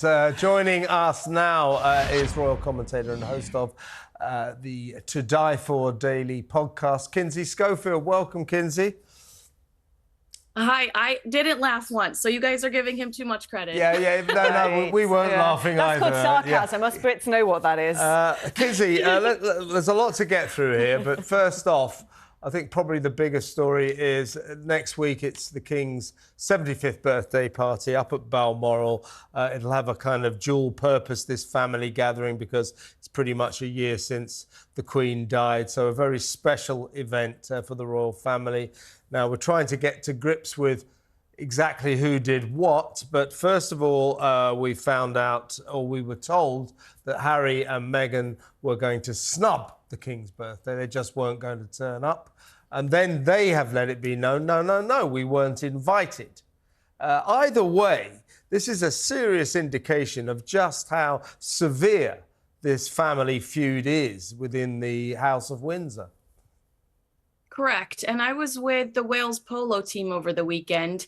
Joining us now is royal commentator and host of the To Die For Daily podcast, Kinsey Schofield. Welcome, Kinsey. Hi, I didn't laugh once, so you guys are giving him too much credit. No, we weren't laughing That's either. That's called sarcasm. Us Brits know what that is. Kinsey, there's a lot to get through here, but first off, I think probably the biggest story is next week it's the King's 75th birthday party up at Balmoral. It'll have a kind of dual purpose, this family gathering, because it's pretty much a year since the Queen died. So a very special event for the royal family. Now, we're trying to get to grips with exactly who did what, but first of all, we found out, or we were told, that Harry and Meghan were going to snub the King's birthday. They just weren't going to turn up. And then they have let it be known, no, we weren't invited. Either way, this is a serious indication of just how severe this family feud is within the House of Windsor. Correct. And I was with the Wales polo team over the weekend.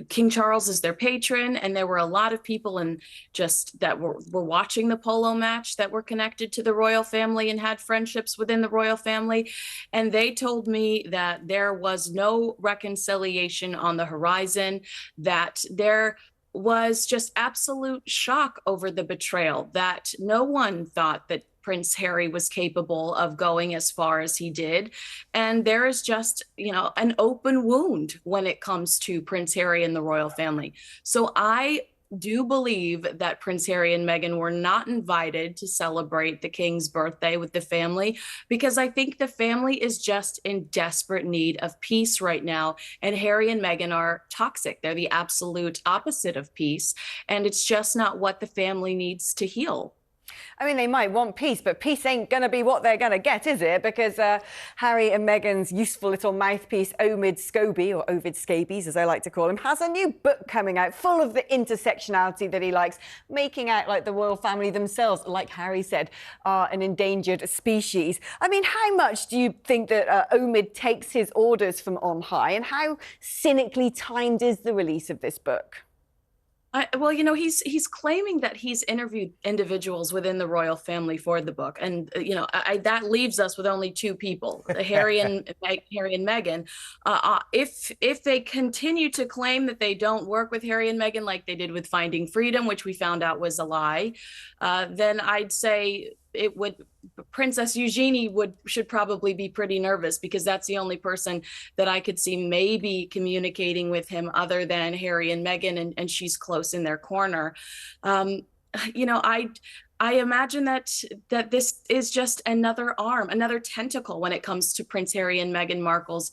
King Charles is their patron, and there were a lot of people that were watching the polo match that were connected to the royal family and had friendships within the royal family. And they told me that there was no reconciliation on the horizon, that there was just absolute shock over the betrayal, that no one thought that Prince Harry was capable of going as far as he did. And there is just, an open wound when it comes to Prince Harry and the royal family. So I do believe that Prince Harry and Meghan were not invited to celebrate the King's birthday with the family, because I think the family is just in desperate need of peace right now. And Harry and Meghan are toxic. They're the absolute opposite of peace. And it's just not what the family needs to heal. I mean, they might want peace, but peace ain't going to be what they're going to get, is it? Because Harry and Meghan's useful little mouthpiece, Omid Scobie, or Ovid Scabies, as I like to call him, has a new book coming out full of the intersectionality that he likes, making out like the royal family themselves, like Harry said, are an endangered species. I mean, how much do you think that Omid takes his orders from on high, and how cynically timed is the release of this book? Well, he's claiming that he's interviewed individuals within the royal family for the book, and that leaves us with only two people, Harry and Meghan. If they continue to claim that they don't work with Harry and Meghan like they did with Finding Freedom, which we found out was a lie, then I'd say Princess Eugenie should probably be pretty nervous, because that's the only person that I could see maybe communicating with him other than Harry and Meghan, and she's close in their corner. I imagine that this is just another arm, another tentacle when it comes to Prince Harry and Meghan Markle's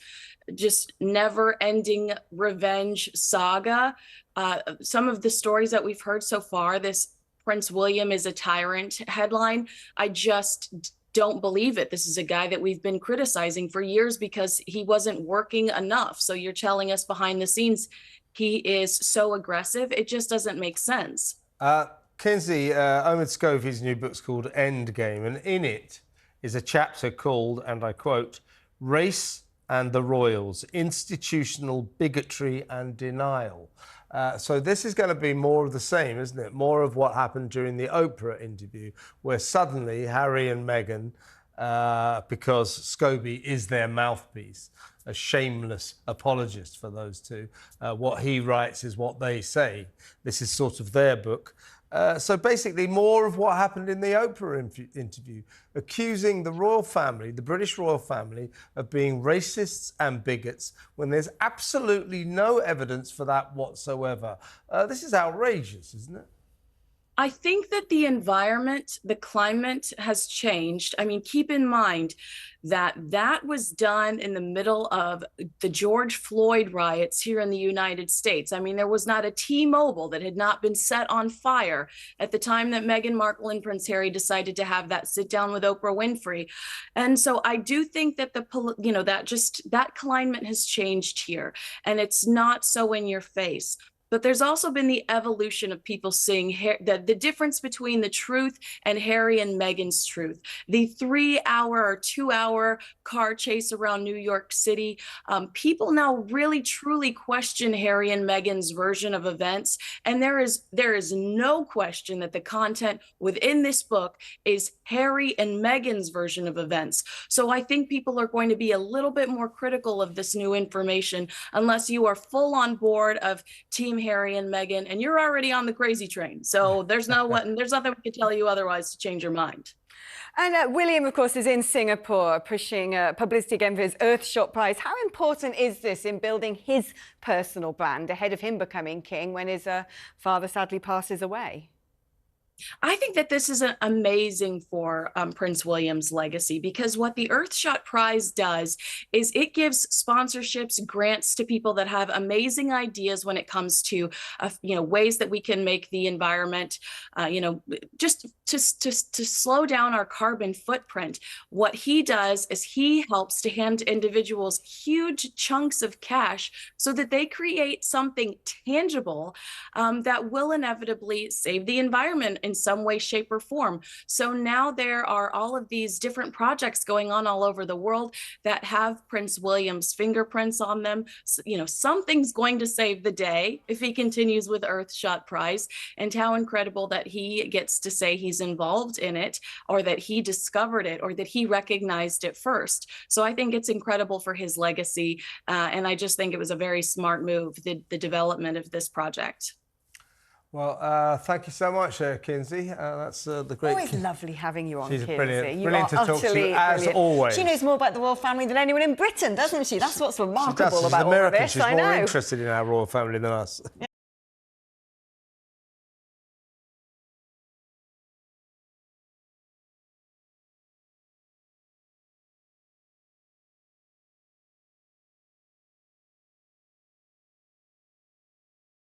just never-ending revenge saga. Some of the stories that we've heard so far, this Prince William is a tyrant headline, I just don't believe it. This is a guy that we've been criticizing for years because he wasn't working enough. So you're telling us behind the scenes he is so aggressive. It just doesn't make sense. Kinsey, Omid Scobie's new book's called Endgame, and in it is a chapter called, and I quote, "Race and the Royals, Institutional Bigotry and Denial." So this is going to be more of the same, isn't it? More of what happened during the Oprah interview, where suddenly Harry and Meghan, because Scobie is their mouthpiece, a shameless apologist for those two, what he writes is what they say. This is sort of their book. So basically more of what happened in the Oprah interview, accusing the royal family, the British royal family, of being racists and bigots when there's absolutely no evidence for that whatsoever. This is outrageous, isn't it? I think that the environment, the climate has changed. I mean, keep in mind that was done in the middle of the George Floyd riots here in the United States. I mean, there was not a T-Mobile that had not been set on fire at the time that Meghan Markle and Prince Harry decided to have that sit down with Oprah Winfrey. And so I do think that that climate has changed here, and it's not so in your face. But there's also been the evolution of people seeing the difference between the truth and Harry and Meghan's truth. The 3-hour or 2-hour car chase around New York City. People now really truly question Harry and Meghan's version of events. And there is no question that the content within this book is Harry and Meghan's version of events. So I think people are going to be a little bit more critical of this new information unless you are full on board of Team Harry and Meghan and you're already on the crazy train. So there's nothing we can tell you otherwise to change your mind. And William, of course, is in Singapore pushing publicity again for his Earthshot Prize. How important is this in building his personal brand ahead of him becoming king when his father sadly passes away? I think that this is amazing for Prince William's legacy, because what the Earthshot Prize does is it gives sponsorships, grants to people that have amazing ideas when it comes to, ways that we can make the environment, just to slow down our carbon footprint. What he does is he helps to hand individuals huge chunks of cash so that they create something tangible that will inevitably save the environment in some way, shape, or form. So now there are all of these different projects going on all over the world that have Prince William's fingerprints on them. So, something's going to save the day if he continues with Earthshot Prize, and how incredible that he gets to say he's involved in it, or that he discovered it, or that he recognized it first. So I think it's incredible for his legacy. And I just think it was a very smart move, the development of this project. Well, thank you so much, Kinsey. That's the great... Always lovely having you on, She's Kinsey. brilliant to talk to you, as always. She knows more about the royal family than anyone in Britain, doesn't she? That's what's remarkable about all of this. She's more interested in our royal family than us. Yeah.